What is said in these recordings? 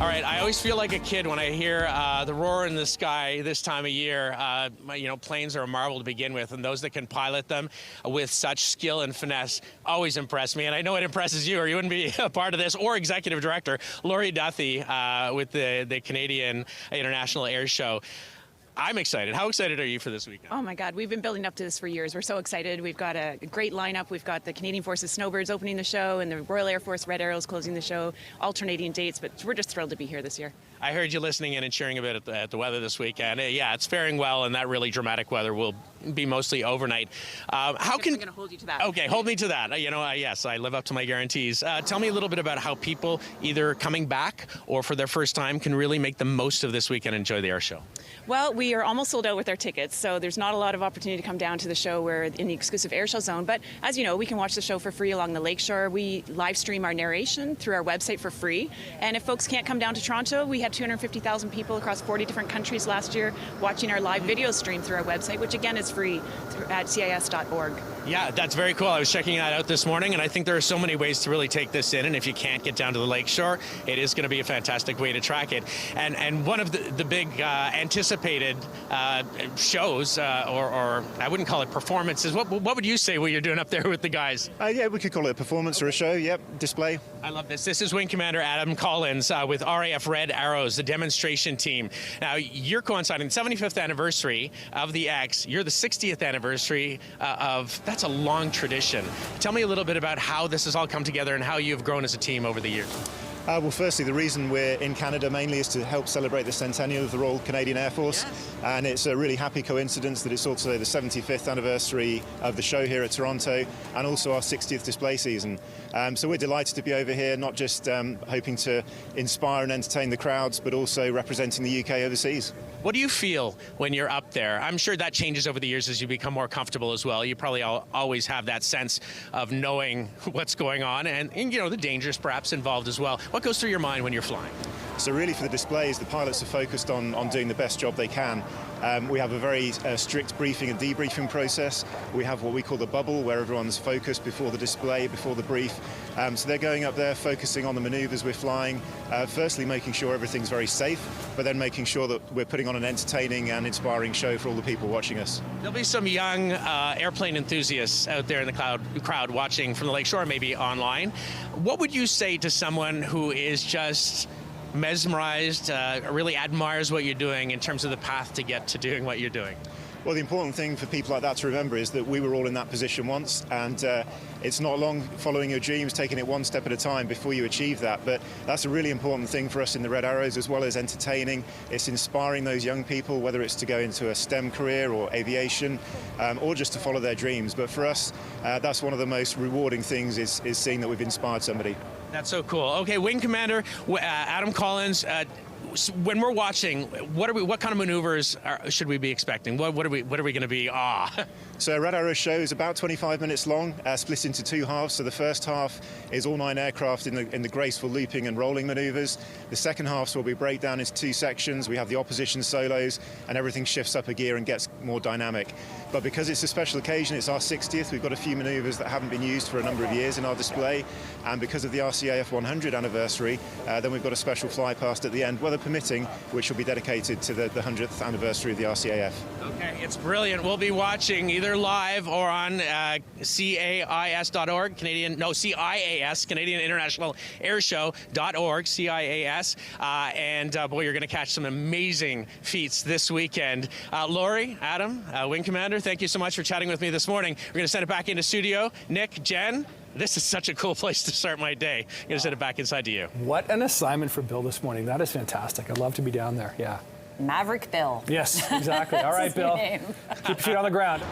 All right, I always feel like a kid when I hear the roar in the sky this time of year. Planes are a marvel to begin with, and those that can pilot them with such skill and finesse always impress me. And I know it impresses you, or you wouldn't be a part of this. Or Executive Director Laurie Duthie with the Canadian International Air Show. I'm excited. How excited are you for this weekend? Oh my God, we've been building up to this for years. We're so excited. We've got a great lineup. We've got the Canadian Forces Snowbirds opening the show and the Royal Air Force Red Arrows closing the show, alternating dates, but we're just thrilled to be here this year. I heard you listening in and cheering a bit at the weather this weekend. Yeah, it's faring well, and that really dramatic weather will be mostly overnight. I'm going to hold you to that. Okay, hold me to that. Yes, I live up to my guarantees. Tell me a little bit about how people, either coming back or for their first time, can really make the most of this weekend and enjoy the air show. Well, we are almost sold out with our tickets, so there's not a lot of opportunity to come down to the show. We're in the exclusive air show zone, but as you know, we can watch the show for free along the lakeshore. We live stream our narration through our website for free, and if folks can't come down to Toronto, we had 250,000 people across 40 different countries last year watching our live video stream through our website, which again is free at cis.org. Yeah, that's very cool. I was checking that out this morning, and I think there are so many ways to really take this in, and if you can't get down to the lakeshore, it is going to be a fantastic way to track it. And one of the big anticipated shows, or I wouldn't call it performances. What would you say what you're doing up there with the guys? Yeah, we could call it a performance or a show. Yep, display. I love this. This is Wing Commander Adam Collins with RAF Red Arrows, the demonstration team. Now, you're coinciding the 75th anniversary of the X. You're the 60th anniversary of, that's a long tradition. Tell me a little bit about how this has all come together and how you've grown as a team over the years. Well, firstly, the reason we're in Canada mainly is to help celebrate the centennial of the Royal Canadian Air Force. Yes. And it's a really happy coincidence that it's also the 75th anniversary of the show here at Toronto and also our 60th display season. So we're delighted to be over here, not just hoping to inspire and entertain the crowds, but also representing the UK overseas. What do you feel when you're up there? I'm sure that changes over the years as you become more comfortable as well. You probably always have that sense of knowing what's going on and the dangers perhaps involved as well. What goes through your mind when you're flying? So really for the displays, the pilots are focused on doing the best job they can. We have a very strict briefing and debriefing process. We have what we call the bubble, where everyone's focused before the display, before the brief. So they're going up there focusing on the maneuvers we're flying, firstly making sure everything's very safe, but then making sure that we're putting on an entertaining and inspiring show for all the people watching us. There'll be some young airplane enthusiasts out there in the crowd watching from the lakeshore, maybe online. What would you say to someone who is just mesmerized, really admires what you're doing in terms of the path to get to doing what you're doing? Well, the important thing for people like that to remember is that we were all in that position once, and it's not long following your dreams, taking it one step at a time before you achieve that. But that's a really important thing for us in the Red Arrows, as well as entertaining. It's inspiring those young people, whether it's to go into a STEM career or aviation, or just to follow their dreams. But for us, that's one of the most rewarding things is seeing that we've inspired somebody. That's so cool. Okay, Wing Commander Adam Collins. When we're watching, what kind of maneuvers should we be expecting? What are we going to be? So a Red Arrow show is about 25 minutes long, split into two halves. So the first half is all 9 aircraft in the graceful looping and rolling maneuvers. The second half will be break down into 2 sections. We have the opposition solos, and everything shifts up a gear and gets more dynamic. But because it's a special occasion, it's our 60th, we've got a few maneuvers that haven't been used for a number of years in our display. And because of the RCAF 100 anniversary, then we've got a special fly past at the end, weather permitting, which will be dedicated to the 100th anniversary of the RCAF. Okay, it's brilliant. We'll be watching either live or on CAIS.org, CIAS, Canadian International Air Show.org, CIAS. Boy, you're going to catch some amazing feats this weekend. Laurie, Adam, Wing Commander, thank you so much for chatting with me this morning. We're going to send it back into studio. Nick, Jen, this is such a cool place to start my day. I'm going to send it back inside to you. What an assignment for Bill this morning. That is fantastic. I'd love to be down there. Yeah. Maverick Bill. Yes, exactly. All right, Bill. Keep your feet on the ground.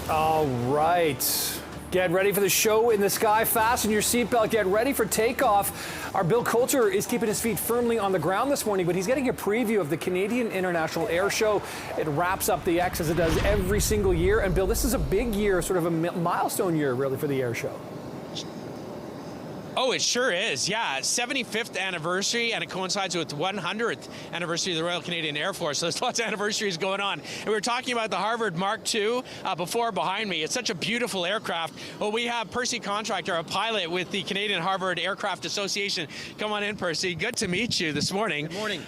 All right. Get ready for the show in the sky. Fasten your seatbelt. Get ready for takeoff. Our Bill Coulter is keeping his feet firmly on the ground this morning, but he's getting a preview of the Canadian International Air Show. It wraps up the X as it does every single year. And Bill, this is a big year, sort of a milestone year, really, for the air show. Oh, it sure is. Yeah, 75th anniversary, and it coincides with 100th anniversary of the Royal Canadian Air Force. So there's lots of anniversaries going on. And we were talking about the Harvard Mark II behind me. It's such a beautiful aircraft. Well, we have Percy Contractor, a pilot with the Canadian Harvard Aircraft Association. Come on in, Percy. Good to meet you this morning. Good morning.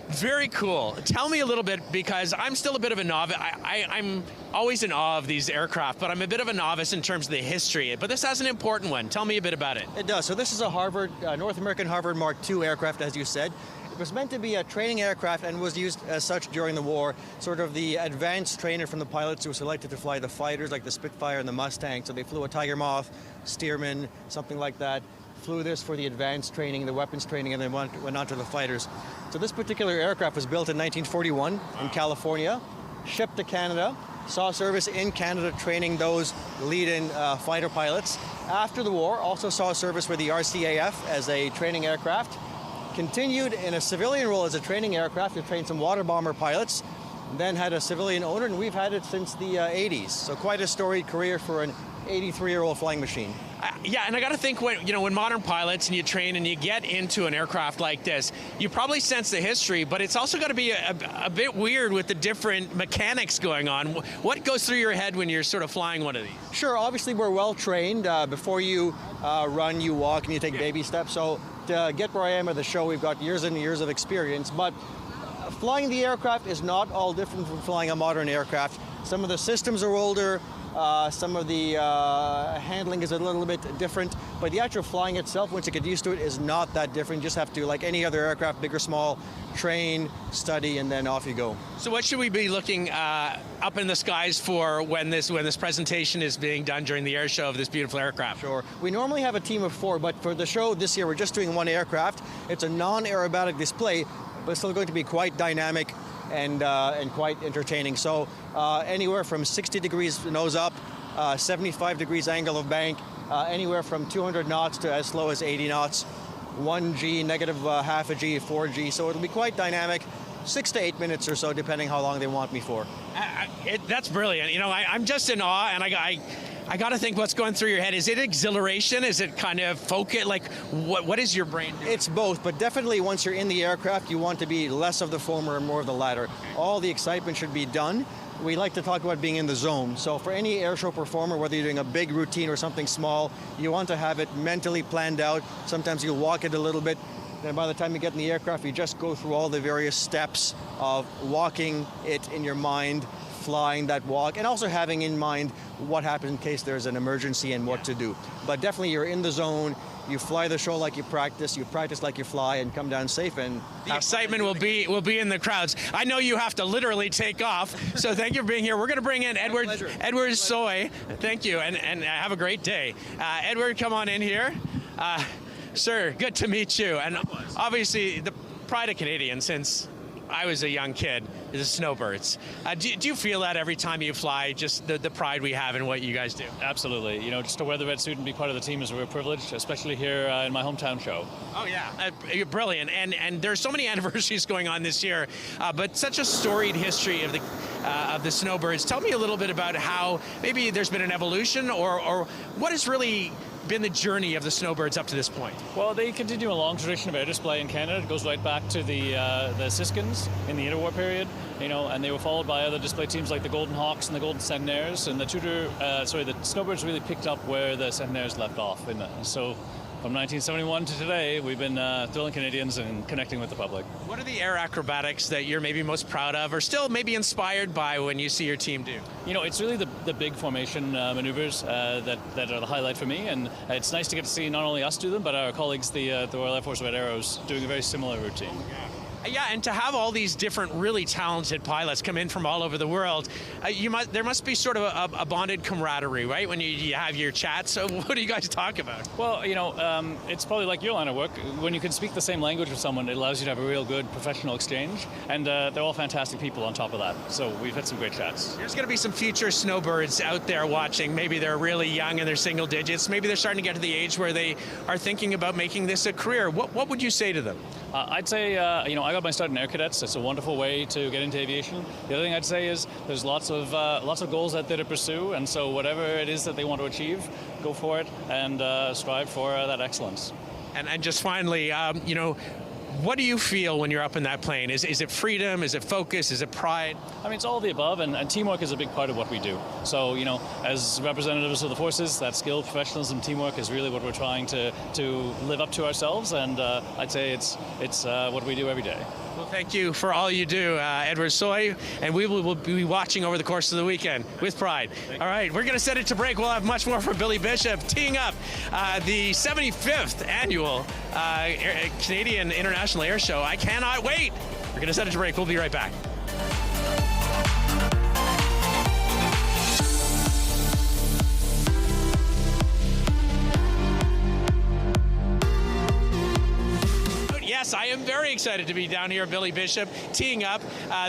Very cool. Tell me a little bit, because I'm still a bit of a novice. I'm always in awe of these aircraft, but I'm a bit of a novice in terms of the history. But this has an important one. Tell me a bit about it. It does. So this is a Harvard, North American Harvard Mark II aircraft, as you said. It was meant to be a training aircraft and was used as such during the war, sort of the advanced trainer from the pilots who were selected to fly the fighters like the Spitfire and the Mustang. So they flew a Tiger Moth, Stearman, something like that. Flew this for the advanced training, the weapons training, and then went on to the fighters. So this particular aircraft was built in 1941 in California, shipped to Canada, saw service in Canada training those lead-in fighter pilots. After the war, also saw service with the RCAF as a training aircraft. Continued in a civilian role as a training aircraft to train some water bomber pilots. Then had a civilian owner, and we've had it since the 80s. So quite a storied career for an 83-year-old flying machine. Yeah, and I got to think when modern pilots and you train and you get into an aircraft like this, you probably sense the history, but it's also got to be a bit weird with the different mechanics going on. What goes through your head when you're sort of flying one of these? Sure, obviously we're well trained. Before you run, you walk, and you take baby steps. So to get where I am at the show, we've got years and years of experience. But flying the aircraft is not all different from flying a modern aircraft. Some of the systems are older. Some of the handling is a little bit different, but the actual flying itself, once you get used to it, is not that different. You just have to, like any other aircraft, big or small, train, study, and then off you go. So what should we be looking up in the skies for when this presentation is being done during the air show of this beautiful aircraft? Sure. We normally have a team of 4, but for the show this year, we're just doing one aircraft. It's a non-aerobatic display, but still going to be quite dynamic and quite entertaining. So anywhere from 60 degrees nose up, 75 degrees angle of bank, anywhere from 200 knots to as slow as 80 knots, 1G, negative half a G, 4G. So it'll be quite dynamic, 6 to 8 minutes or so, depending how long they want me for. That's brilliant. I'm just in awe, and I got to think what's going through your head. Is it exhilaration? Is it kind of focus? Like, what is your brain doing? It's both, but definitely once you're in the aircraft, you want to be less of the former and more of the latter. All the excitement should be done. We like to talk about being in the zone. So for any airshow performer, whether you're doing a big routine or something small, you want to have it mentally planned out. Sometimes you'll walk it a little bit. Then by the time you get in the aircraft, you just go through all the various steps of walking it in your mind, flying that walk, and also having in mind what happens in case there's an emergency and what to do. But definitely you're in the zone, you fly the show like you practice like you fly, and come down safe. And the excitement will be in the crowds. I know you have to literally take off, so thank you for being here. We're going to bring in Edward Soy. Thank you, and have a great day. Edward, come on in here. Sir, good to meet you. And obviously, the pride of Canadians since I was a young kid is the Snowbirds. Do you feel that every time you fly, just the pride we have in what you guys do? Absolutely. Just to wear the red suit and be part of the team is a real privilege, especially here in my hometown show. Oh, yeah. You're brilliant. And there's so many anniversaries going on this year, but such a storied history of the Snowbirds. Tell me a little bit about how maybe there's been an evolution or what has really been the journey of the Snowbirds up to this point? Well, they continue a long tradition of air display in Canada. It goes right back to the Siskins in the interwar period, and they were followed by other display teams like the Golden Hawks and the Golden Centenaires, and the Snowbirds really picked up where the Centenaires left off. So from 1971 to today, we've been thrilling Canadians and connecting with the public. What are the air acrobatics that you're maybe most proud of or still maybe inspired by when you see your team do? It's really the big formation maneuvers that are the highlight for me, and it's nice to get to see not only us do them, but our colleagues, the Royal Air Force Red Arrows, doing a very similar routine. Yeah, and to have all these different really talented pilots come in from all over the world, there must be sort of a bonded camaraderie, right? When you have your chats. So what do you guys talk about? Well, it's probably like your line of work. When you can speak the same language with someone, it allows you to have a real good professional exchange. And they're all fantastic people on top of that. So we've had some great chats. There's going to be some future Snowbirds out there watching. Maybe they're really young and they're single digits. Maybe they're starting to get to the age where they are thinking about making this a career. What would you say to them? I'd say, I got my start in Air Cadets. It's a wonderful way to get into aviation. The other thing I'd say is there's lots of goals out there to pursue, and so whatever it is that they want to achieve, go for it and strive for that excellence. And just finally, what do you feel when you're up in that plane? Is it freedom? Is it focus? Is it pride? I mean, it's all of the above, and teamwork is a big part of what we do. So, as representatives of the forces, that skill, professionalism, teamwork is really what we're trying to live up to ourselves, and I'd say it's what we do every day. Well, thank you for all you do, Edward Soy, and we will be watching over the course of the weekend with pride. All right, we're going to set it to break. We'll have much more from Billy Bishop teeing up the 75th annual Canadian International Air Show. I cannot wait. We're going to set it to break. We'll be right back. Yes, I am very excited to be down here, Billy Bishop, teeing up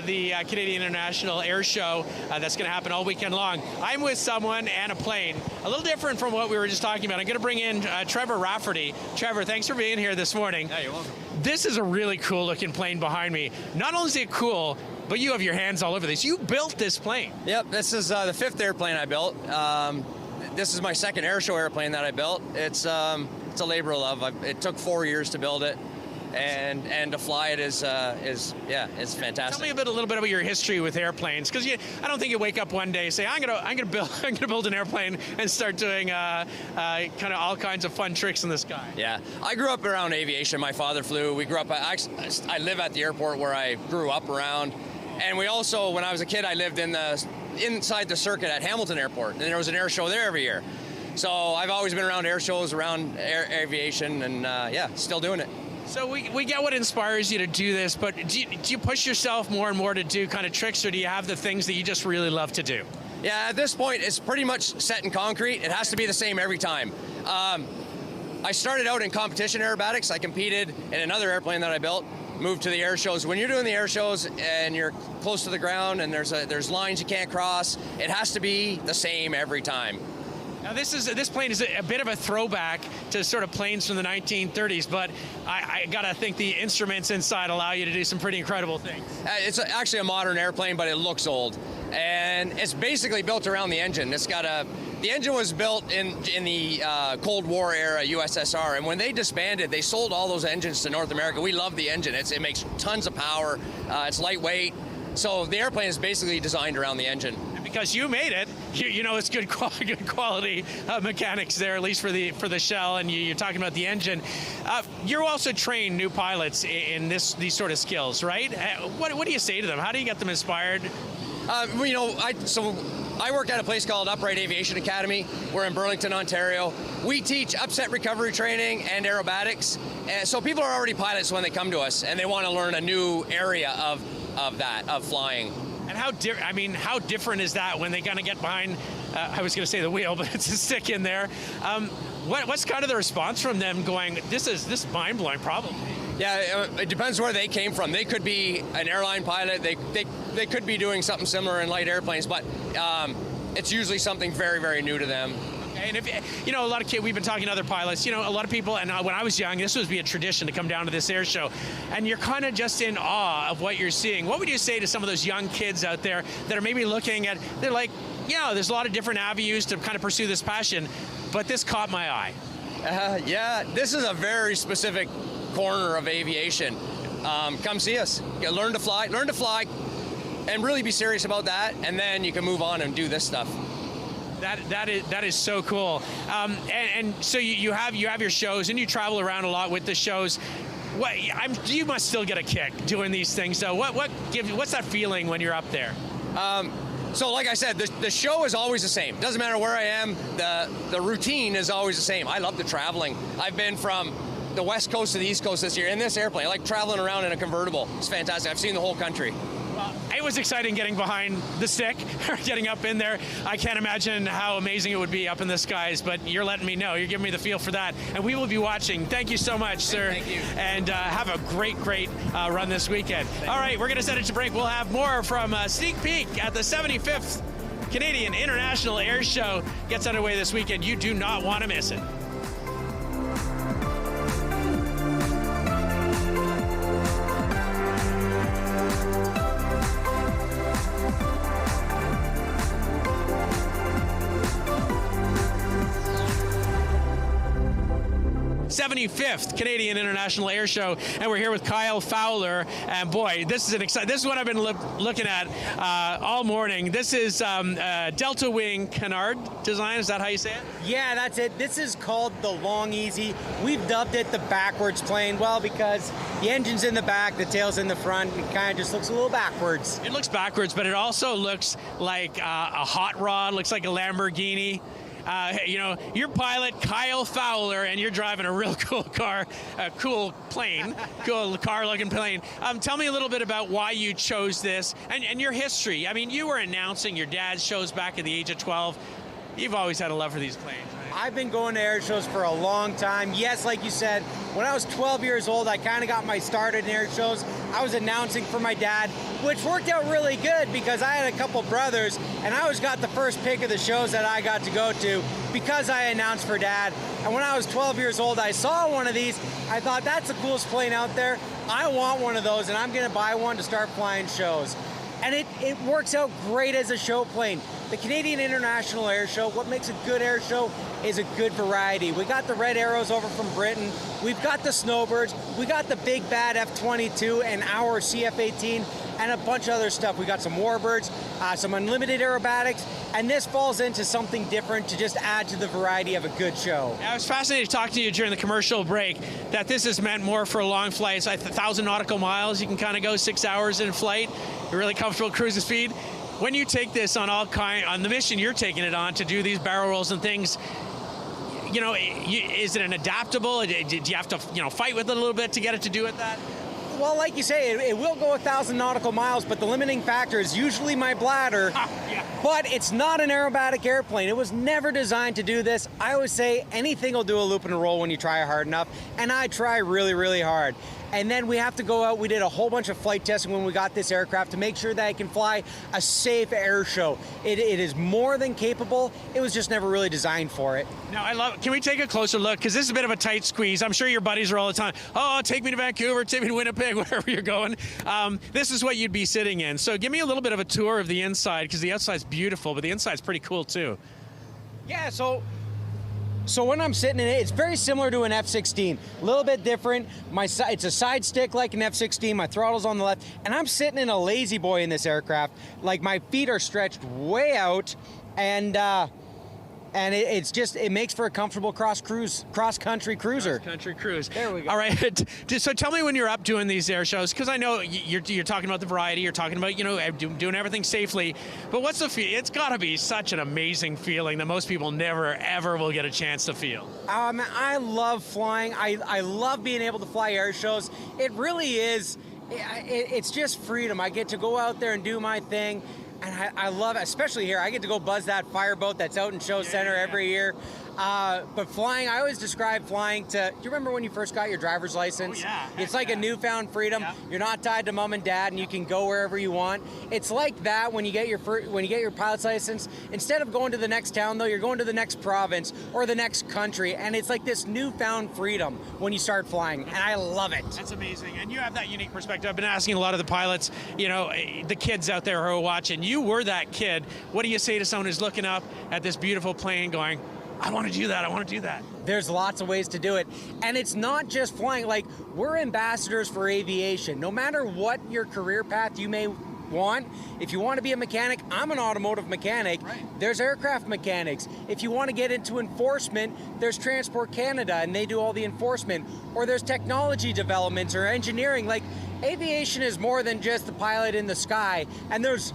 the Canadian International Air Show that's going to happen all weekend long. I'm with someone and a plane, a little different from what we were just talking about. I'm going to bring in Trevor Rafferty. Trevor, thanks for being here this morning. Yeah, you're welcome. This is a really cool looking plane behind me. Not only is it cool, but you have your hands all over this. You built this plane. Yep, this is the 5th airplane I built. This is my 2nd air show airplane that I built. It's a labor of love. It took 4 years to build it. And to fly it is it's fantastic. Tell me a little bit about your history with airplanes, because I don't think you wake up one day and say I'm gonna build an airplane and start doing kind of all kinds of fun tricks in the sky. Yeah, I grew up around aviation. My father flew. We grew up. I live at the airport where I grew up around, and we also, when I was a kid, I lived inside the circuit at Hamilton Airport, and there was an air show there every year. So I've always been around air shows, around aviation, and still doing it. So we get what inspires you to do this, but do you push yourself more and more to do kind of tricks, or do you have the things that you just really love to do? Yeah, at this point, it's pretty much set in concrete. It has to be the same every time. I started out in competition aerobatics. I competed in another airplane that I built, moved to the air shows. When you're doing the air shows and you're close to the ground and there's lines you can't cross, it has to be the same every time. Now this plane is a bit of a throwback to sort of planes from the 1930s, but I gotta think the instruments inside allow you to do some pretty incredible things. It's actually a modern airplane, but it looks old, and it's basically built around the engine. The engine was built in the Cold War era USSR, and when they disbanded, they sold all those engines to North America. We love the engine. It makes tons of power. It's lightweight. So the airplane is basically designed around the engine. Because you made it, you know it's good quality mechanics there, at least for the shell, and you're talking about the engine. You also train new pilots in these sort of skills, right? What do you say to them? How do you get them inspired? I work at a place called Upright Aviation Academy. We're in Burlington, Ontario. We teach upset recovery training and aerobatics. And so people are already pilots when they come to us, and they want to learn a new area of flying. And how different is that when they kind of get behind, I was going to say the wheel, but it's a stick in there. What's kind of the response from them going, this is mind-blowing problem? Yeah, it depends where they came from. They could be an airline pilot. They could be doing something similar in light airplanes, but it's usually something very, very new to them. And if a lot of kids, we've been talking to other pilots, a lot of people, and when I was young, this would be a tradition to come down to this air show, and you're kind of just in awe of what you're seeing. What would you say to some of those young kids out there that are maybe looking at, they're like, there's a lot of different avenues to kind of pursue this passion, but this caught my eye. This is a very specific corner of aviation. Come see us. Learn to fly, and really be serious about that, and then you can move on and do this stuff. That is so cool. And so you have your shows, and you travel around a lot with the shows. You must still get a kick doing these things. So what's that feeling when you're up there? So like I said, the show is always the same. Doesn't matter where I am. The routine is always the same. I love the traveling. I've been from the West Coast to the East Coast this year in this airplane. I like traveling around in a convertible. It's fantastic. I've seen the whole country. It was exciting getting behind the stick, getting up in there. I can't imagine how amazing it would be up in the skies, but you're letting me know. You're giving me the feel for that. And we will be watching. Thank you so much, sir. Thank you. And have a great run this weekend. All right, we're going to set it to break. We'll have more from Sneak Peek at the 75th Canadian International Air Show. Gets underway this weekend. You do not want to miss it. 75th Canadian International Air Show, and we're here with Kyle Fowler. And boy, this is this is what I've been looking at all morning. This is Delta Wing Canard design. Is that how you say it? Yeah, that's it. This is called the Long Easy. We've dubbed it the backwards plane, well, because the engine's in the back, the tail's in the front. It kind of just looks a little backwards. It looks backwards, but it also looks like a hot rod, looks like a Lamborghini. You know, you're pilot Kyle Fowler, and you're driving a real cool car, a cool plane, cool car-looking plane. Tell me a little bit about why you chose this and your history. I mean, you were announcing your dad's shows back at the age of 12. You've always had a love for these planes, right? I've been going to air shows for a long time. Yes, like you said, when I was 12 years old, I kind of got my start in air shows. I was announcing for my dad, which worked out really good because I had a couple brothers, and I always got the first pick of the shows that I got to go to because I announced for Dad. And when I was 12 years old, I saw one of these. I thought, that's the coolest plane out there. I want one of those, and I'm going to buy one to start flying shows. And it works out great as a show plane. The Canadian International Air Show, what makes a good air show is a good variety. We got the Red Arrows over from Britain. We've got the Snowbirds. We got the big bad F-22 and our CF-18 and a bunch of other stuff. We got some Warbirds, some unlimited aerobatics, and this falls into something different to just add to the variety of a good show. I was fascinated to talk to you during the commercial break that this is meant more for long flights, like 1,000 nautical miles. You can kind of go 6 hours in flight. You're really comfortable cruising speed. When you take this on on the mission you're taking it on to do these barrel rolls and things, you know, is it an adaptable? Do you have to, you know, fight with it a little bit to get it to do it that? Well, like you say, it will go 1,000 nautical miles, but the limiting factor is usually my bladder. Yeah. But it's not an aerobatic airplane. It was never designed to do this. I always say anything will do a loop and a roll when you try hard enough, and I try really, really hard. And then we have to go out. We did a whole bunch of flight testing when we got this aircraft to make sure that it can fly a safe air show. It is more than capable. It was just never really designed for it. Now, can we take a closer look? Because this is a bit of a tight squeeze. I'm sure your buddies are all the time, oh, take me to Vancouver, take me to Winnipeg, wherever you're going. This is what you'd be sitting in. So give me a little bit of a tour of the inside, because the outside's beautiful, but the inside's pretty cool too. Yeah, so when I'm sitting in it, it's very similar to an F-16. A little bit different. It's a side stick like an F-16. My throttle's on the left. And I'm sitting in a lazy boy in this aircraft. Like, my feet are stretched way out. And it makes for a comfortable cross-country cruiser. Cross-country cruise. There we go. All right. So tell me when you're up doing these air shows, because I know you're talking about the variety, you're talking about, you know, doing everything safely. But what's the feel? It's got to be such an amazing feeling that most people never, ever will get a chance to feel. I love flying. I love being able to fly air shows. It really is. It's just freedom. I get to go out there and do my thing. And I love it, especially here. I get to go buzz that fireboat that's out in Show Center every year. But flying, I always describe flying to, do you remember when you first got your driver's license? Oh, yeah. It's like a newfound freedom. Yeah. You're not tied to mom and dad, and you can go wherever you want. It's like that when you get your pilot's license. Instead of going to the next town, though, you're going to the next province or the next country, and it's like this newfound freedom when you start flying, and I love it. That's amazing, and you have that unique perspective. I've been asking a lot of the pilots, you know, the kids out there who are watching, you were that kid. What do you say to someone who's looking up at this beautiful plane going, I want to do that, I want to do that? There's lots of ways to do it. And it's not just flying. Like, we're ambassadors for aviation. No matter what your career path you may want, if you want to be a mechanic, I'm an automotive mechanic. Right. There's aircraft mechanics. If you want to get into enforcement, there's Transport Canada, and they do all the enforcement. Or there's technology developments or engineering. Like, aviation is more than just the pilot in the sky. And there's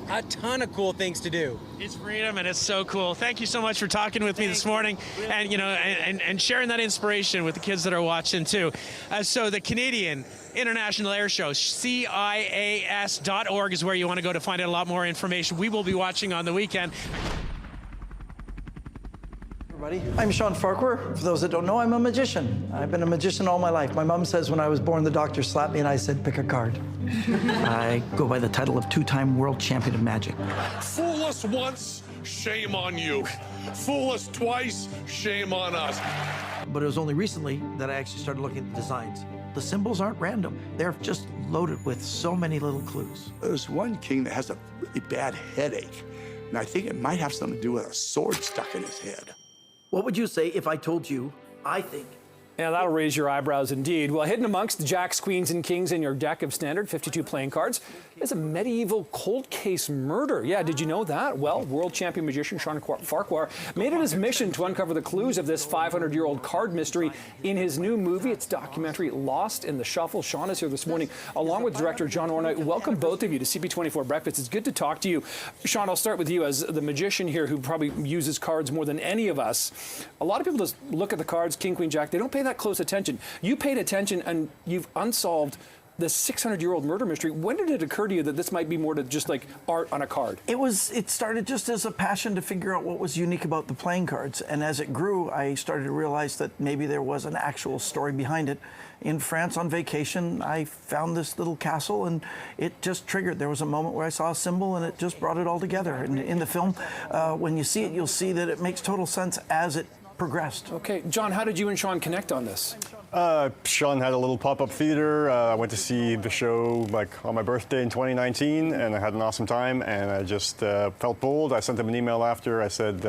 a ton of cool things to do. It's freedom, and it's so cool. Thank you so much for talking with me this morning, and you know, and sharing that inspiration with the kids that are watching too. So the Canadian International Air Show, CIAS.org is where you want to go to find out a lot more information. We will be watching on the weekend. I'm Sean Farquhar. For those that don't know, I'm a magician. I've been a magician all my life. My mom says when I was born, the doctor slapped me and I said, pick a card. I go by the title of two-time world champion of magic. Fool us once, shame on you. Fool us twice, shame on us. But it was only recently that I actually started looking at the designs. The symbols aren't random. They're just loaded with so many little clues. There's one king that has a really bad headache, and I think it might have something to do with a sword stuck in his head. What would you say if I told you I think Yeah, that'll raise your eyebrows indeed. Well, hidden amongst the jacks, queens, and kings in your deck of standard 52 playing cards is a medieval cold case murder. Yeah, did you know that? Well, world champion magician Sean Farquhar made it his mission to uncover the clues of this 500-year-old card mystery in his new movie. It's documentary Lost in the Shuffle. Sean is here this morning, along with director John Ornoy. Welcome both of you to CP24 Breakfast. It's good to talk to you. Sean, I'll start with you as the magician here who probably uses cards more than any of us. A lot of people just look at the cards, king, queen, jack. They don't pay that close attention. You paid attention and you've unsolved this 600-year-old murder mystery. When did it occur to you that this might be more to just like art on a card? It started just as a passion to figure out what was unique about the playing cards. And as it grew, I started to realize that maybe there was an actual story behind it. In France on vacation, I found this little castle and it just triggered. There was a moment where I saw a symbol and it just brought it all together. And in the film, when you see it, you'll see that it makes total sense as it progressed. Okay, John, how did you and Sean connect on this? Sean had a little pop-up theater. I went to see the show like on my birthday in 2019, and I had an awesome time. And I just felt bold. I sent him an email after. I said,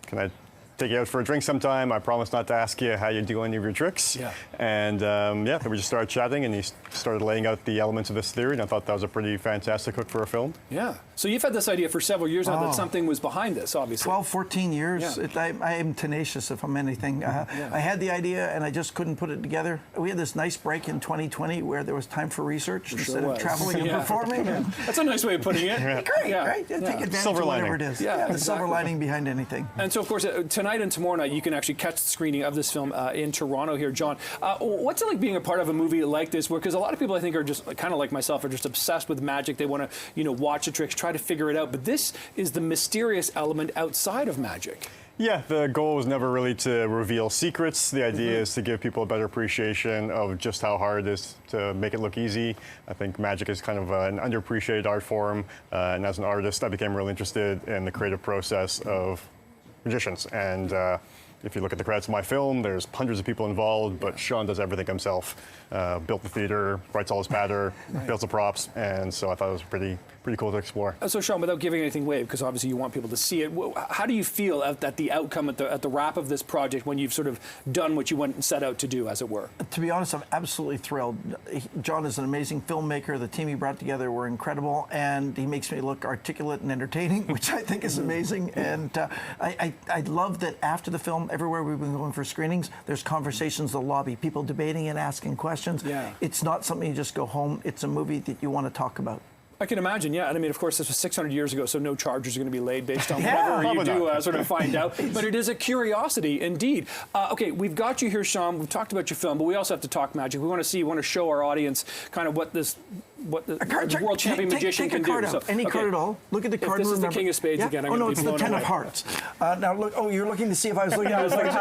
"Can I take you out for a drink sometime? I promise not to ask you how you do any of your tricks." Yeah. And yeah, then we just started chatting, and he started laying out the elements of this theory, and I thought that was a pretty fantastic hook for a film. Yeah. So you've had this idea for several years now that something was behind this, obviously. 12, 14 years. Yeah. I am tenacious if I'm anything. I had the idea and I just couldn't put it together. We had this nice break in 2020 where there was time for research instead of traveling and performing. That's a nice way of putting it. Great, right? Take advantage Silver of whatever lining. it is. Yeah, the exactly. silver lining behind anything. And so, of course, tonight and tomorrow night, you can actually catch the screening of this film in Toronto here. John, what's it like being a part of a movie like this? Because a lot of people, I think, are just kind of like myself, are just obsessed with magic. They want to, watch the tricks, try to figure it out. But this is the mysterious element outside of magic. Yeah, the goal was never really to reveal secrets. The idea is to give people a better appreciation of just how hard it is to make it look easy. I think magic is kind of an underappreciated art form. And as an artist, I became really interested in the creative process of magicians. And if you look at the credits of my film, there's hundreds of people involved, but Sean does everything himself. Built the theater, writes all his patter, builds the props, and so I thought it was pretty cool to explore. So, Sean, without giving anything away, because obviously you want people to see it, how do you feel at the outcome, at the wrap of this project, when you've sort of done what you went and set out to do, as it were? To be honest, I'm absolutely thrilled. John is an amazing filmmaker. The team he brought together were incredible, and he makes me look articulate and entertaining, which I think is amazing. And I love that after the film, everywhere we've been going for screenings, there's conversations in the lobby, people debating and asking questions. Yeah. It's not something you just go home. It's a movie that you want to talk about. I can imagine, yeah. And I mean, of course, this was 600 years ago, so no charges are going to be laid based on whatever you do sort of find out. But it is a curiosity, indeed. Okay, we've got you here, Sean. We've talked about your film, but we also have to talk magic. We want to show our audience kind of what the world champion magician can do. So, any card at all. Look at the card. If this is the King of Spades again. I'm no, it's the 10 of Hearts. Now look. Oh, you're looking to see if I was looking.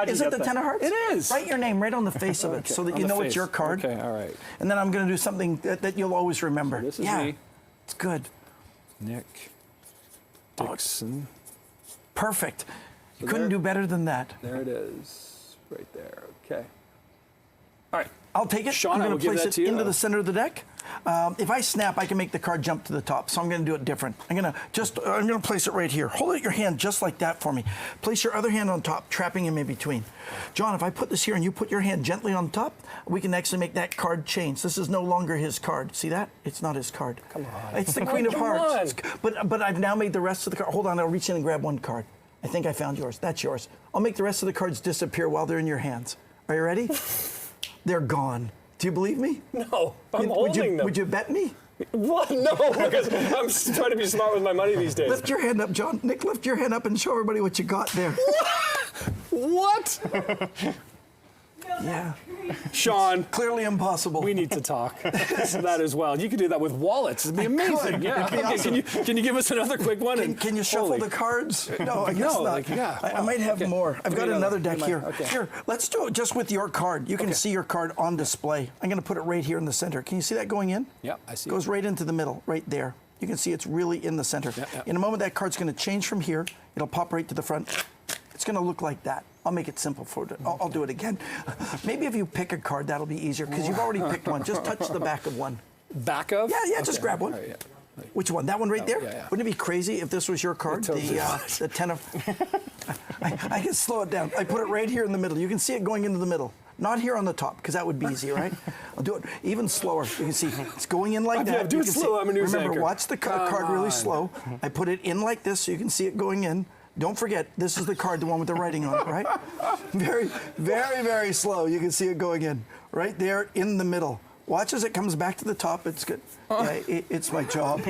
Is it the 10 of Hearts? It is. Write your name right on the face of it, so that you know it's your card. Okay, all right. And then I'm going to do something that you'll always remember. So this is me. It's good. Nick Dixon. Perfect. You couldn't do better than that. There it is, right there. Okay. All right. I'll take it. Sean, I'm going to place it to into the center of the deck. If I snap, I can make the card jump to the top, so I'm going to do it different. I'm going to place it right here. Hold out your hand just like that for me. Place your other hand on top, trapping him in between. John, if I put this here and you put your hand gently on top, we can actually make that card change. This is no longer his card. See that? It's not his card. Come on. It's the Queen of Hearts. But I've now made the rest of the card. Hold on, I'll reach in and grab one card. I think I found yours. That's yours. I'll make the rest of the cards disappear while they're in your hands. Are you ready? They're gone. Do you believe me? No, I'm holding them. Would you bet me? What? No, because I'm trying to be smart with my money these days. Lift your hand up, John. Nick, lift your hand up and show everybody what you got there. What? Yeah. Sean. It's clearly impossible. We need to talk. That as well. You could do that with wallets. It'd be amazing. Yeah. It'd be awesome. Can you give us another quick one? Can you shuffle the cards? No, I guess not. I might have more. I've got another deck here. Okay. Here, let's do it just with your card. You can see your card on display. I'm going to put it right here in the center. Can you see that going in? Yeah, I see. Goes right into the middle, right there. You can see it's really in the center. In a moment, that card's going to change from here. It'll pop right to the front. It's going to look like that. I'll make it simple for it. I'll do it again. Maybe if you pick a card, that'll be easier, because you've already picked one. Just touch the back of one. Back of? Yeah, just grab one. Right, yeah. Which one? That one right there? Yeah. Wouldn't it be crazy if this was your card? The 10 of... I can slow it down. I put it right here in the middle. You can see it going into the middle. Not here on the top, because that would be easy, right? I'll do it even slower. You can see it's going in like that. Yeah, do you it can slow. See. I'm a news Remember, anchor. watch the card really slow. I put it in like this so you can see it going in. Don't forget, this is the card, the one with the writing on it, right? Very, very, very slow. You can see it going in right there in the middle. Watch as it comes back to the top. It's good. Yeah, it's my job.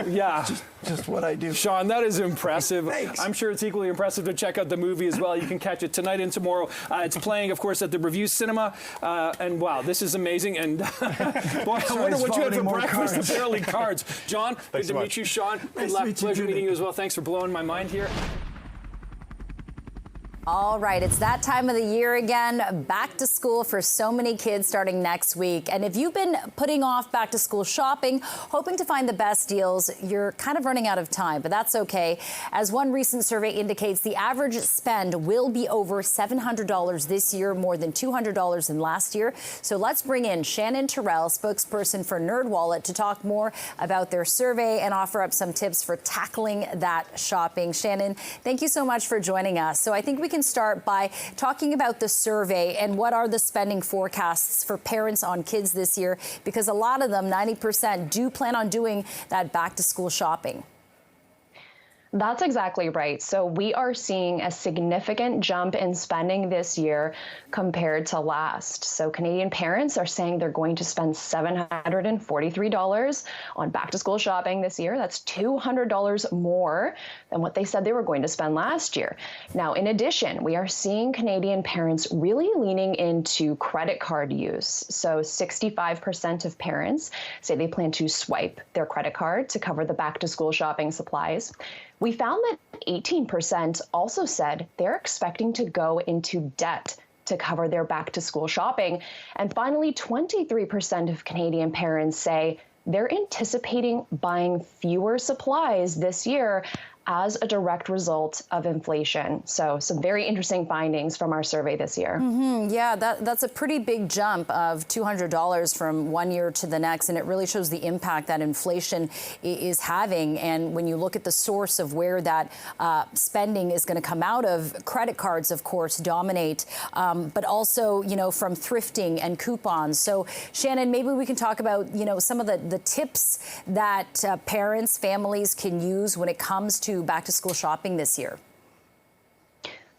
Yeah. Just what I do. Sean, that is impressive. Thanks. I'm sure it's equally impressive to check out the movie as well. You can catch it tonight and tomorrow. It's playing, of course, at the Review Cinema. And wow, this is amazing. And boy, I wonder what you had for breakfast. Cards. Apparently cards. John, good to so meet you. Sean, good luck. meet you, Pleasure Judy. meeting you as well. Thanks for blowing my mind here. All right, it's that time of the year again. Back to school for so many kids starting next week. And if you've been putting off back to school shopping, hoping to find the best deals, you're kind of running out of time, but that's okay. As one recent survey indicates, the average spend will be over $700 this year, more than $200 than last year. So let's bring in Shannon Terrell, spokesperson for NerdWallet, to talk more about their survey and offer up some tips for tackling that shopping. Shannon, thank you so much for joining us. So I think we can start by talking about the survey and what are the spending forecasts for parents on kids this year, because a lot of them, 90%, do plan on doing that back to school shopping. That's exactly right. So we are seeing a significant jump in spending this year compared to last. So Canadian parents are saying they're going to spend $743 on back to school shopping this year. That's $200 more than what they said they were going to spend last year. Now, in addition, we are seeing Canadian parents really leaning into credit card use. So 65% of parents say they plan to swipe their credit card to cover the back to school shopping supplies. We found that 18% also said they're expecting to go into debt to cover their back to school shopping. And finally, 23% of Canadian parents say they're anticipating buying fewer supplies this year as a direct result of inflation. So some very interesting findings from our survey this year. Yeah, that's a pretty big jump of $200 from one year to the next, and it really shows the impact that inflation is having. And when you look at the source of where that spending is going to come out of, credit cards, of course, dominate, but also, you know, from thrifting and coupons. So, Shannon, maybe we can talk about, you know, some of the tips that parents, families can use when it comes to back to school shopping this year.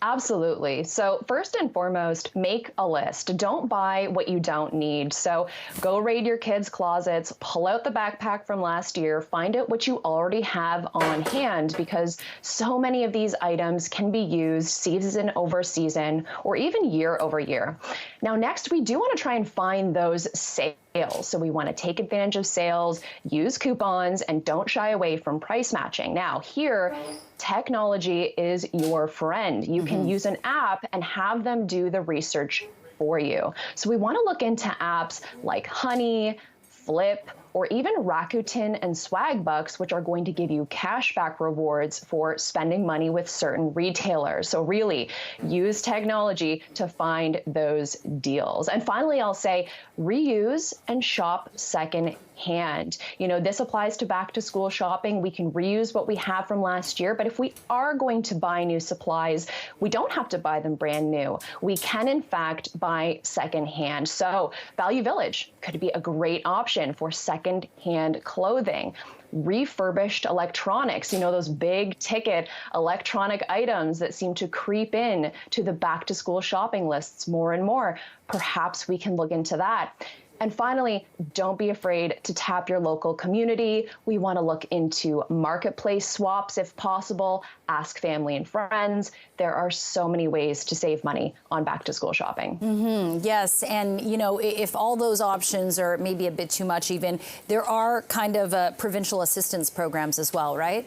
Absolutely. So first and foremost, make a list. Don't buy what you don't need. So go raid your kids' closets, pull out the backpack from last year, find out what you already have on hand, because so many of these items can be used season over season or even year over year. Now, next, we do want to try and find those sales. So we want to take advantage of sales, use coupons, and don't shy away from price matching. Now, here, technology is your friend. You can use an app and have them do the research for you. So we want to look into apps like Honey, Flip, or even Rakuten and Swagbucks, which are going to give you cashback rewards for spending money with certain retailers. So really use technology to find those deals. And finally, I'll say reuse and shop second hand. You know, this applies to back to school shopping. We can reuse what we have from last year, but if we are going to buy new supplies, we don't have to buy them brand new. We can, in fact, buy second hand. So Value Village could be a great option for second hand clothing. Refurbished electronics, you know, those big ticket electronic items that seem to creep in to the back to school shopping lists more and more. Perhaps we can look into that. And finally, don't be afraid to tap your local community. We want to look into marketplace swaps if possible. Ask family and friends. There are so many ways to save money on back to school shopping. Yes, and you know, if all those options are maybe a bit too much even, there are kind of provincial assistance programs as well, right?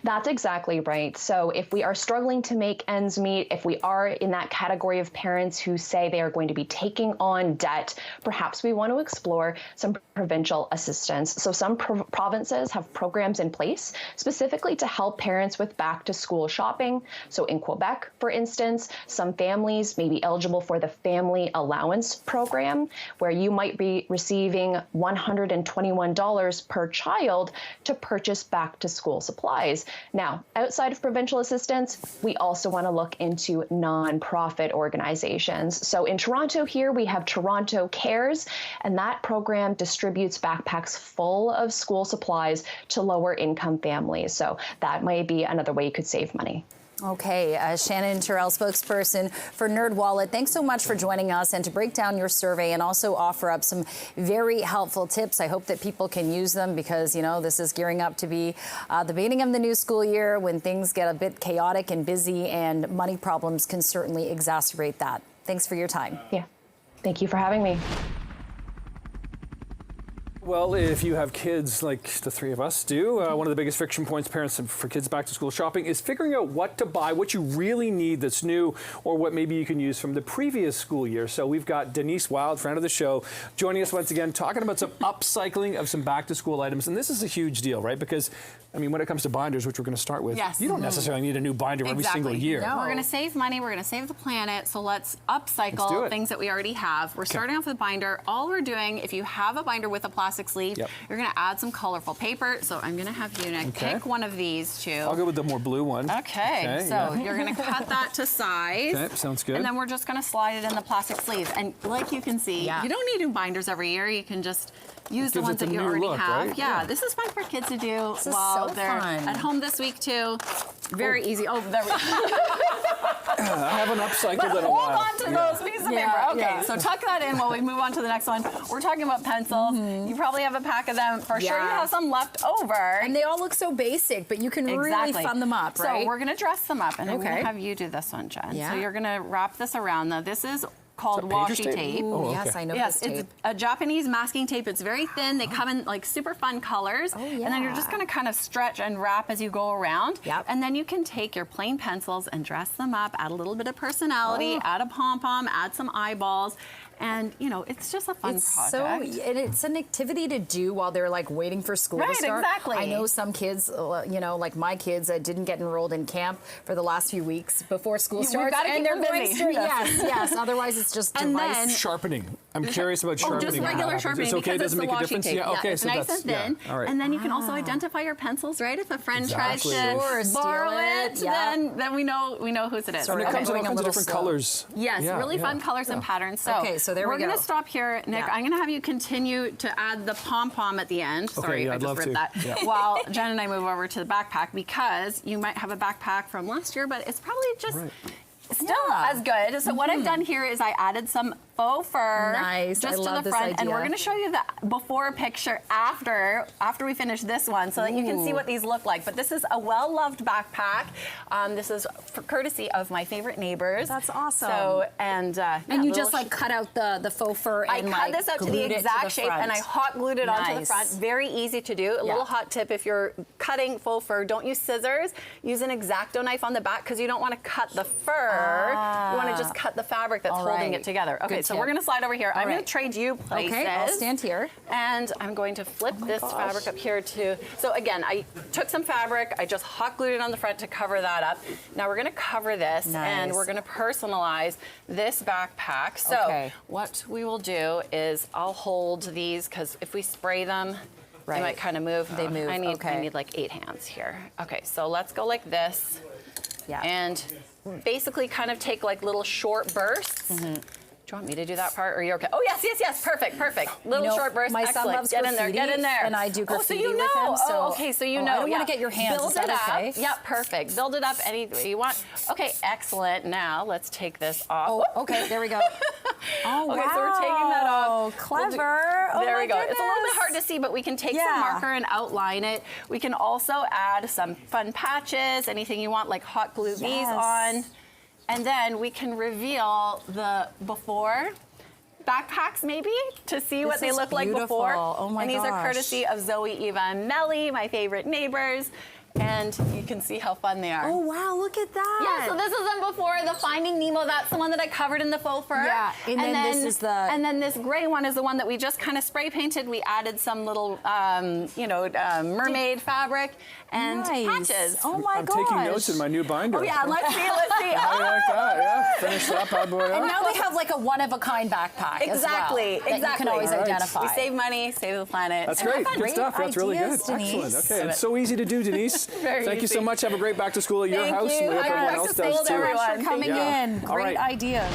That's exactly right. So if we are struggling to make ends meet, if we are in that category of parents who say they are going to be taking on debt, perhaps we want to explore some provincial assistance. So some provinces have programs in place specifically to help parents with back to school shopping. So in Quebec, for instance, some families may be eligible for the Family Allowance Program, where you might be receiving $121 per child to purchase back to school supplies. Now, outside of provincial assistance, we also want to look into nonprofit organizations. So in Toronto here, we have Toronto Cares, and that program distributes backpacks full of school supplies to lower income families. So that might be another way you could save money. Okay, Shannon Terrell, spokesperson for NerdWallet, thanks so much for joining us and to break down your survey and also offer up some very helpful tips. I hope that people can use them because, you know, this is gearing up to be the beginning of the new school year when things get a bit chaotic and busy, and money problems can certainly exacerbate that. Thanks for your time. Yeah, thank you for having me. Well, if you have kids like the three of us do, one of the biggest friction points parents for kids back to school shopping is figuring out what to buy, what you really need that's new, or what maybe you can use from the previous school year. So we've got Denise Wild, friend of the show, joining us once again, talking about some upcycling of some back to school items. And this is a huge deal, right? Because, I mean, when it comes to binders, which we're going to start with, you don't necessarily need a new binder every single year. No. We're going to save money. We're going to save the planet. So let's upcycle things that we already have. We're starting off with a binder. All we're doing, if you have a binder with a plastic sleeve, you're going to add some colorful paper. So I'm going to have you pick one of these two. I'll go with the more blue one. Okay. So you're going to cut that to size. Okay, sounds good. And then we're just going to slide it in the plastic sleeve. And like you can see, you don't need new binders every year. You can just use the ones that you already have. Right? Yeah, this is fun for kids to do while they're at home this week too. Very easy. Oh, there we go. I haven't upcycled in a Hold while. on to those pieces of paper. Okay, so tuck that in while we move on to the next one. We're talking about pencils. You probably have a pack of them. For sure you have some left over. And they all look so basic, but you can really fun them up, right? So we're going to dress them up, and I'm going to have you do this one, Jen. So you're going to wrap this around. Now, this is called washi tape. Ooh, yes, I know this tape. It's a Japanese masking tape. It's very thin. They come in like super fun colors. And then you're just going to kind of stretch and wrap as you go around. And then you can take your plain pencils and dress them up, add a little bit of personality, add a pom-pom, add some eyeballs. And, you know, it's just a fun project. And it's an activity to do while they're, like, waiting for school to start. Exactly. I know some kids, you know, like my kids didn't get enrolled in camp for the last few weeks before school starts. And they're going to, yes. Otherwise, it's just device. Sharpening. I'm curious about sharpening. Just regular sharpening. It's okay, doesn't make a difference. Tape. Okay, it's so nice that's and thin. All right. And then you can also identify your pencils, right? If a friend tries to borrow it, then we know whose it is. And it comes in all kinds of different colors. Yes, really fun colors and patterns. So, so there we go. We're going to stop here, Nick. I'm going to have you continue to add the pom-pom at the end. Sorry, I just ripped that. While Jen and I move over to the backpack, because you might have a backpack from last year, but it's probably just still as good. So what I've done here is I added some faux fur just to the front, and we're going to show you the before picture after we finish this one, so that you can see what these look like. But this is a well-loved backpack. This is for courtesy of my favorite neighbors. That's awesome. So and you just like cut out the faux fur and I cut this out to the exact shape, and I hot glued it onto the front. Very easy to do. A little hot tip: if you're cutting faux fur, don't use scissors. Use an X-Acto knife on the back, because you don't want to cut the fur. You want to just cut the fabric that's holding it together. Okay, so we're going to slide over here. I'm going to trade you places. Okay, I'll stand here. And I'm going to flip this fabric up here too. So again, I took some fabric. I just hot glued it on the front to cover that up. Now we're going to cover this, and we're going to personalize this backpack. So what we will do is I'll hold these, because if we spray them, they might kind of move. They move. I need like 8 hands here. Okay, so let's go like this. And basically kind of take like little short bursts. Do you want me to do that part, or are you okay? Oh, yes, perfect. Little short bursts, my son loves graffiti, get in there. And I do graffiti with him. So okay, so you know. I don't want to get your hands. Build Is that it up. okay? Yeah, perfect. Build it up any way you want. Okay, excellent. Now let's take this off. Oh, okay, there we go. Oh, okay, so we're taking that off. Clever. There we go. It's a little bit hard to see, but we can take some marker and outline it. We can also add some fun patches, anything you want, like hot glue these on. And then we can reveal the before backpacks, maybe, to see what they look like before. Oh my gosh. And these are courtesy of Zoe, Eva, and Melly, my favorite neighbors. And you can see how fun they are. Oh, wow, look at that. Yeah, so this is them before the Finding Nemo. That's the one that I covered in the faux fur. Yeah, and then this is the... And then this gray one is the one that we just kind of spray painted. We added some little, mermaid fabric and patches. Oh, my gosh. I'm taking notes in my new binder. Oh, yeah, let's see. I like that, Finish that bad boy up. And now they have like a one-of-a-kind backpack Exactly. that you can always identify. We save money, save the planet. That's great. Good stuff. That's really good. Denise. Excellent. Okay, it's so easy to do, Denise. Thanks. Thank you so much. Have a great back to school at your house. Thank you. We hope everyone else does too. Everyone for coming in. All Great right. idea.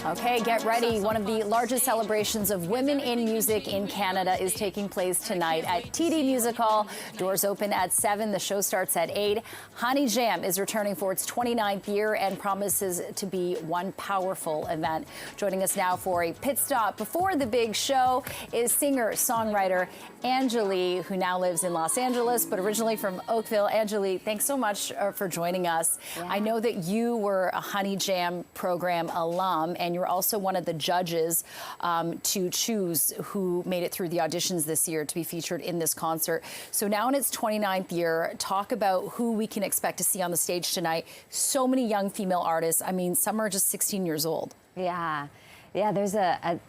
Okay, get ready. One of the largest celebrations of women in music in Canada is taking place tonight at TD Music Hall. Doors open at 7. The show starts at 8. Honey Jam is returning for its 29th year and promises to be one powerful event. Joining us now for a pit stop before the big show is singer-songwriter Angeli, who now lives in Los Angeles, but originally from Oakville. Angeli, thanks so much for joining us. Yeah. I know that you were a Honey Jam program alum, and you're also one of the judges to choose who made it through the auditions this year to be featured in this concert. So now in its 29th year, talk about who we can expect to see on the stage tonight. So many young female artists. I mean, some are just 16 years old. Yeah, there's a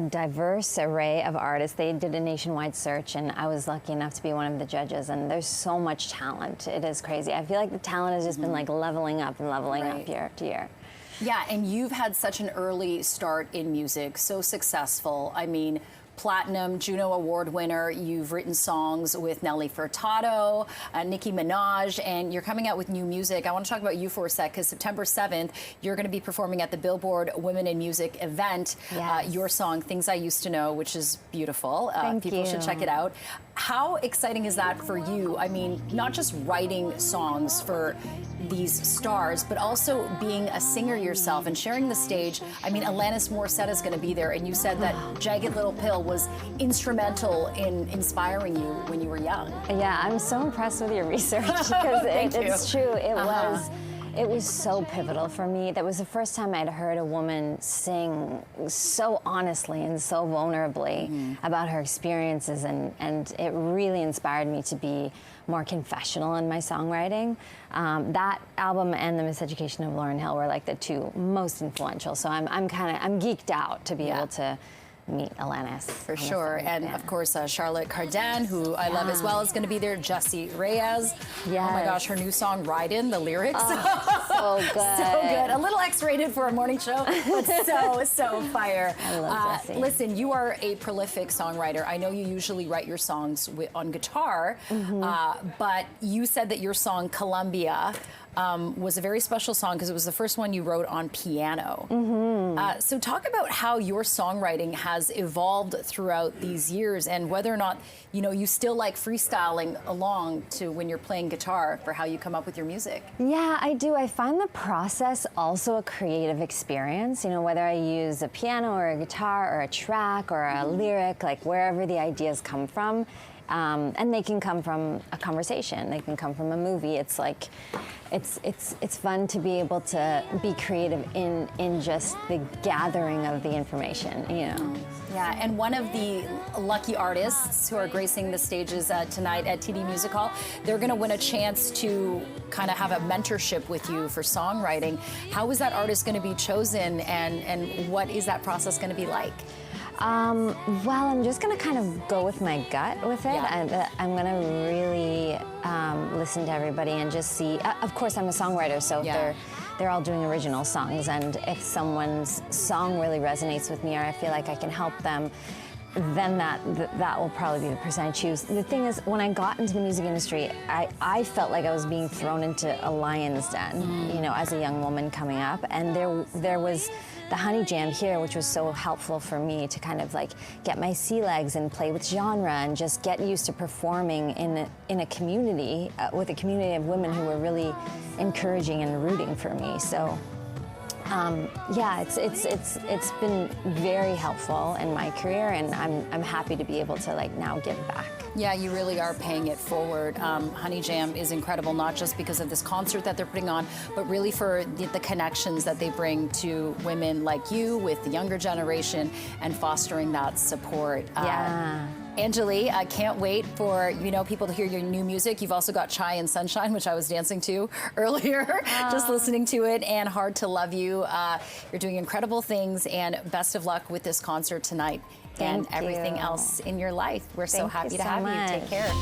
diverse array of artists. They did a nationwide search, and I was lucky enough to be one of the judges, and there's so much talent. It is crazy. I feel like the talent has just been like leveling up and leveling up year to year. Yeah, and you've had such an early start in music, so successful. I mean, Platinum, Juno Award winner. You've written songs with Nelly Furtado, Nicki Minaj, and you're coming out with new music. I want to talk about you for a sec, because September 7th, you're going to be performing at the Billboard Women in Music event. Yes. Your song, Things I Used to Know, which is beautiful. People should check it out. How exciting is that for you? I mean, not just writing songs for these stars, but also being a singer yourself and sharing the stage. I mean, Alanis Morissette is going to be there, and you said that Jagged Little Pill was instrumental in inspiring you when you were young. Yeah, I'm so impressed with your research, because it's true. It was so pivotal for me. That was the first time I'd heard a woman sing so honestly and so vulnerably about her experiences, and it really inspired me to be more confessional in my songwriting. That album and The Miseducation of Lauryn Hill were like the two most influential. So I'm geeked out to be able to meet Alanis. For sure. And of course, Charlotte Cardin, who I love as well, is going to be there. Jessie Reyes. Yes. Oh my gosh, her new song, Ride In, the lyrics. So good. So good. A little X-rated for a morning show, but so fire. I love Jessie. Listen, you are a prolific songwriter. I know you usually write your songs on guitar, but you said that your song, Columbia, was a very special song because it was the first one you wrote on piano. So talk about how your songwriting has evolved throughout these years, and whether or not you still like freestyling along to when you're playing guitar for how you come up with your music. Yeah, I do. I find the process also a creative experience. Whether I use a piano or a guitar or a track or a lyric, like wherever the ideas come from. And they can come from a conversation. They can come from a movie. It's like, it's fun to be able to be creative in just the gathering of the information, Yeah, and one of the lucky artists who are gracing the stages tonight at TD Music Hall, they're going to win a chance to kind of have a mentorship with you for songwriting. How is that artist going to be chosen, and what is that process going to be like? Well, I'm just going to kind of go with my gut with it. Yeah. I'm going to really listen to everybody and just see. Of course, I'm a songwriter, so they're all doing original songs, and if someone's song really resonates with me, or I feel like I can help them, then that will probably be the person I choose. The thing is, when I got into the music industry, I felt like I was being thrown into a lion's den, as a young woman coming up, and there was the Honey Jam here, which was so helpful for me to kind of like get my sea legs and play with genre and just get used to performing in a community with a community of women who were really encouraging and rooting for me. So. It's been very helpful in my career, and I'm happy to be able to now give back. Yeah, you really are paying it forward. Honey Jam is incredible, not just because of this concert that they're putting on, but really for the connections that they bring to women like you with the younger generation and fostering that support. Angeli, I can't wait for people to hear your new music. You've also got Chai and Sunshine, which I was dancing to earlier, just listening to it, and Hard to Love You. You're doing incredible things, and best of luck with this concert tonight and everything else in your life. We're so happy to have you. Take care.